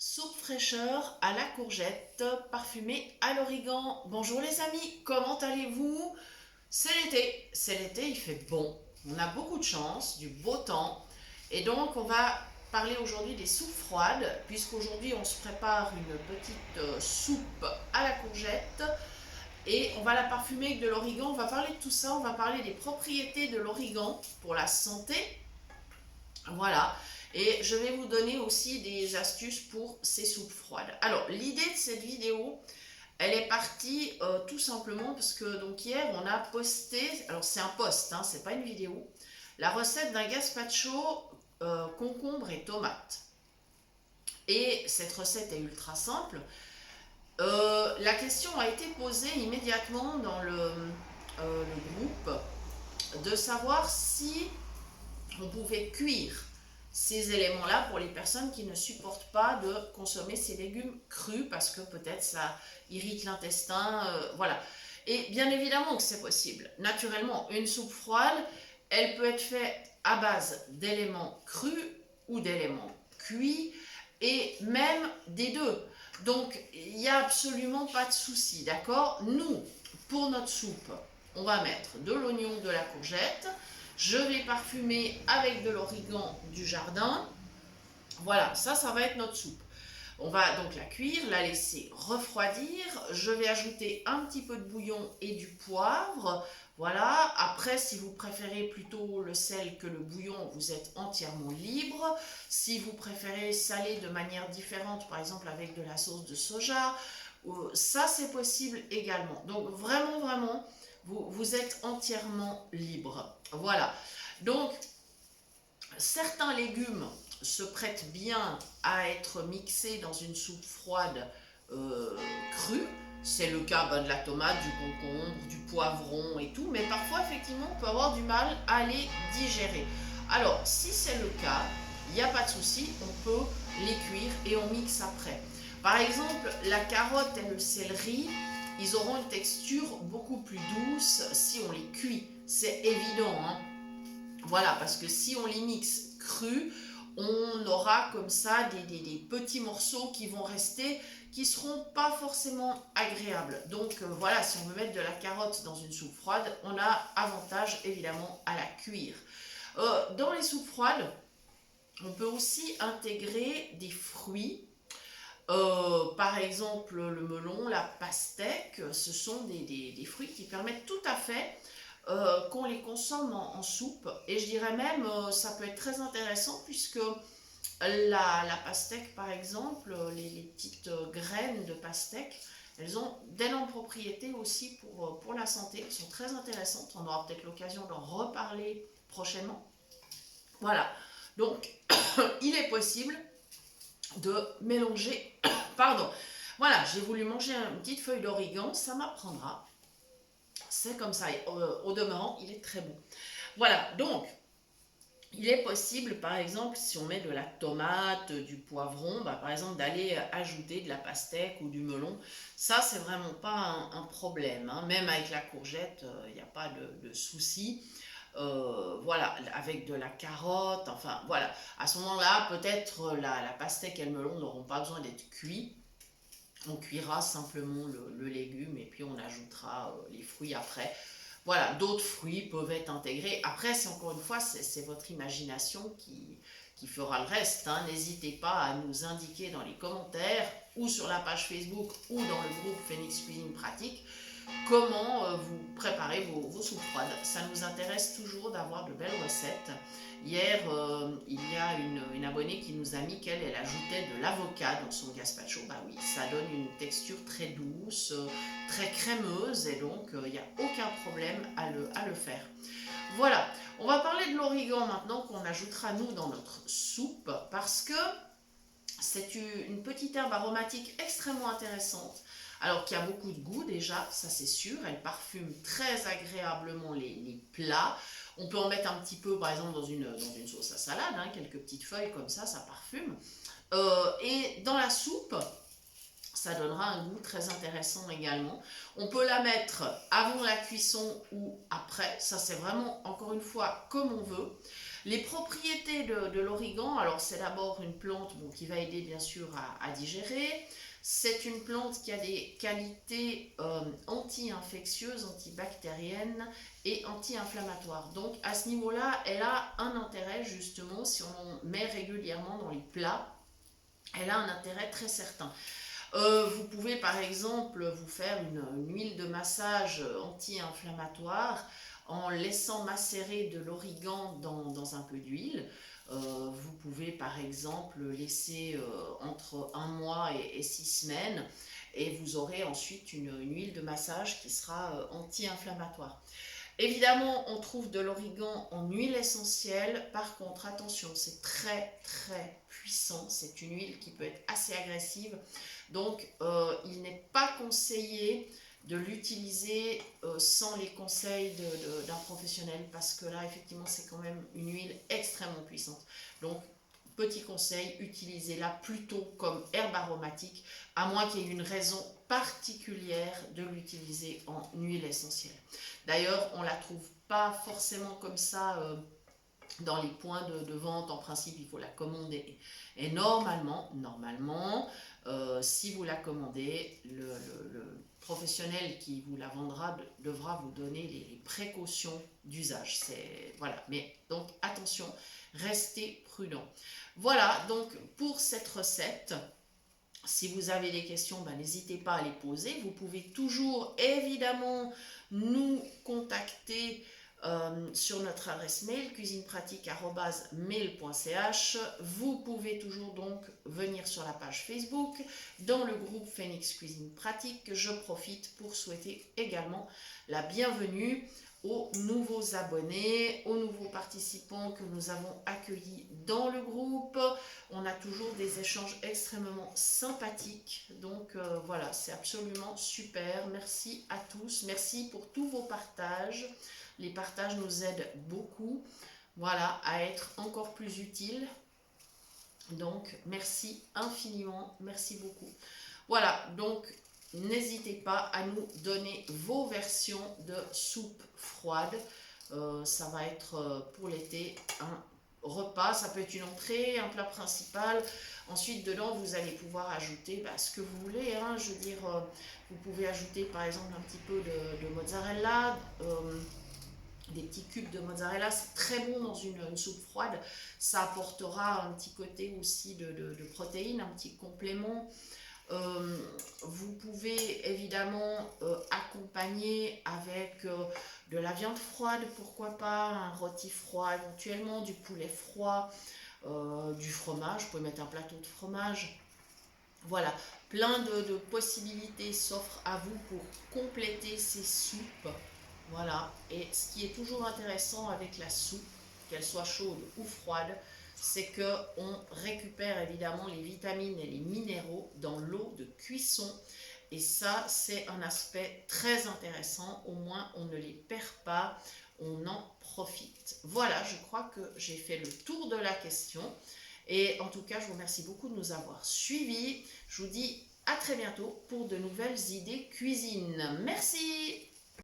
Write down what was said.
Soupe fraîcheur à la courgette, parfumée à l'origan. Bonjour les amis, comment allez-vous? C'est l'été, il fait bon. On a beaucoup de chance, du beau temps. Et donc on va parler aujourd'hui des soupes froides, puisqu'aujourd'hui on se prépare une petite soupe à la courgette. Et on va la parfumer avec de l'origan. On va parler de tout ça, on va parler des propriétés de l'origan pour la santé. Voilà. Et je vais vous donner aussi des astuces pour ces soupes froides. Alors, l'idée de cette vidéo, elle est partie tout simplement parce que donc hier, on a posté, alors c'est un post, hein, c'est pas une vidéo, la recette d'un gazpacho concombre et tomate. Et cette recette est ultra simple. La question a été posée immédiatement dans le groupe de savoir si on pouvait cuire ces éléments-là pour les personnes qui ne supportent pas de consommer ces légumes crus parce que peut-être ça irrite l'intestin, voilà. Et bien évidemment que c'est possible. Naturellement, une soupe froide, elle peut être faite à base d'éléments crus ou d'éléments cuits et même des deux. Donc, il n'y a absolument pas de souci, d'accord? Nous, pour notre soupe, on va mettre de l'oignon, de la courgette. Je vais parfumer avec de l'origan du jardin. Voilà, ça va être notre soupe. On va donc la cuire, la laisser refroidir. Je vais ajouter un petit peu de bouillon et du poivre. Voilà, après si vous préférez plutôt le sel que le bouillon, vous êtes entièrement libre. Si vous préférez saler de manière différente, par exemple avec de la sauce de soja, ça c'est possible également. Donc vraiment, vous êtes entièrement libre. Voilà, donc certains légumes se prêtent bien à être mixés dans une soupe froide crue. C'est le cas de la tomate, du concombre, du poivron et tout, mais parfois effectivement on peut avoir du mal à les digérer. Alors si c'est le cas, il n'y a pas de souci, on peut les cuire et on mixe après. Par exemple, la carotte et le céleri, ils auront une texture beaucoup plus douce si on les cuit. C'est évident, hein. Voilà, parce que si on les mixe crus, on aura comme ça des petits morceaux qui vont rester, qui seront pas forcément agréables. Donc voilà, si on veut mettre de la carotte dans une soupe froide, on a avantage évidemment à la cuire. Dans les soupes froides, on peut aussi intégrer des fruits. Par exemple, le melon, la pastèque, ce sont des fruits qui permettent tout à fait qu'on les consomme en soupe. Et je dirais même, ça peut être très intéressant puisque la pastèque, par exemple, les petites graines de pastèque, elles ont d'énormes propriétés aussi pour la santé. Elles sont très intéressantes. On aura peut-être l'occasion d'en reparler prochainement. Voilà. Donc, il est possible de mélanger. Pardon. Voilà, j'ai voulu manger une petite feuille d'origan, ça m'apprendra. C'est comme ça. Au demeurant, il est très bon. Voilà, donc, il est possible, par exemple, si on met de la tomate, du poivron, par exemple, d'aller ajouter de la pastèque ou du melon. Ça, c'est vraiment pas un problème, hein. Même avec la courgette, il n'y a pas de souci. Voilà, avec de la carotte, enfin, voilà. À ce moment-là, peut-être la pastèque et le melon n'auront pas besoin d'être cuits. On cuira simplement le légume et puis on ajoutera les fruits après. Voilà, d'autres fruits peuvent être intégrés. Après, c'est encore une fois, c'est votre imagination qui fera le reste, hein. N'hésitez pas à nous indiquer dans les commentaires ou sur la page Facebook ou dans le groupe Phoenix Cuisine Pratique comment vous préparez vos soupes froides. Ça nous intéresse toujours d'avoir de belles recettes. Hier, il y a une abonnée qui nous a mis qu'elle ajoutait de l'avocat dans son gazpacho. Bah oui, ça donne une texture très douce, très crémeuse et donc il n'y a aucun problème à le faire. Voilà, on va parler de l'origan maintenant qu'on ajoutera nous dans notre soupe parce que c'est une petite herbe aromatique extrêmement intéressante. Alors qu'il y a beaucoup de goût déjà, ça c'est sûr. Elle parfume très agréablement les plats. On peut en mettre un petit peu, par exemple, dans une sauce à salade, hein, quelques petites feuilles comme ça parfume. Et dans la soupe, Ça donnera un goût très intéressant également. On peut la mettre avant la cuisson ou après. Ça, c'est vraiment, encore une fois, comme on veut. Les propriétés de l'origan, alors c'est d'abord une plante qui va aider bien sûr à digérer. C'est une plante qui a des qualités anti-infectieuses, antibactériennes et anti-inflammatoires. Donc à ce niveau-là, elle a un intérêt justement, si on en met régulièrement dans les plats, elle a un intérêt très certain. Vous pouvez par exemple vous faire une huile de massage anti-inflammatoire en laissant macérer de l'origan dans un peu d'huile. Vous pouvez par exemple laisser entre un mois et 6 semaines et vous aurez ensuite une huile de massage qui sera anti-inflammatoire. Évidemment, on trouve de l'origan en huile essentielle. Par contre, attention, c'est très très puissant. C'est une huile qui peut être assez agressive. Donc, il n'est pas conseillé de l'utiliser sans les conseils d'un professionnel parce que là, effectivement, c'est quand même une huile extrêmement puissante. Donc, petit conseil, utilisez-la plutôt comme herbe aromatique, à moins qu'il y ait une raison particulière de l'utiliser en huile essentielle. D'ailleurs, on ne la trouve pas forcément comme ça dans les points de vente. En principe, il faut la commander. Et normalement, si vous la commandez, le professionnel qui vous la vendra devra vous donner les précautions d'usage. Voilà. Mais donc, attention, restez prudent. Voilà, donc pour cette recette, si vous avez des questions, n'hésitez pas à les poser. Vous pouvez toujours évidemment nous contacter sur notre adresse mail cuisinepratique@mail.ch. Vous pouvez toujours donc venir sur la page Facebook dans le groupe Phoenix Cuisine Pratique. Je profite pour souhaiter également la bienvenue aux nouveaux abonnés, aux nouveaux participants que nous avons accueillis dans le groupe. On a toujours des échanges extrêmement sympathiques. Donc voilà, c'est absolument super. Merci à tous. Merci pour tous vos partages. Les partages nous aident beaucoup, voilà, à être encore plus utiles. Donc merci infiniment. Merci beaucoup. Voilà, donc n'hésitez pas à nous donner vos versions de soupe froide. Ça va être pour l'été un repas, ça peut être une entrée, un plat principal. Ensuite, dedans, vous allez pouvoir ajouter ce que vous voulez. Hein. Je veux dire, vous pouvez ajouter par exemple un petit peu de mozzarella, des petits cubes de mozzarella. C'est très bon dans une soupe froide. Ça apportera un petit côté aussi de protéines, un petit complément. Vous pouvez évidemment accompagner avec de la viande froide, pourquoi pas, un rôti froid éventuellement, du poulet froid, du fromage, vous pouvez mettre un plateau de fromage. Voilà, plein de possibilités s'offrent à vous pour compléter ces soupes. Voilà, et ce qui est toujours intéressant avec la soupe, qu'elle soit chaude ou froide, c'est qu'on récupère évidemment les vitamines et les minéraux dans l'eau de cuisson. Et ça, c'est un aspect très intéressant. Au moins, on ne les perd pas, on en profite. Voilà, je crois que j'ai fait le tour de la question. Et en tout cas, je vous remercie beaucoup de nous avoir suivis. Je vous dis à très bientôt pour de nouvelles idées cuisine. Merci!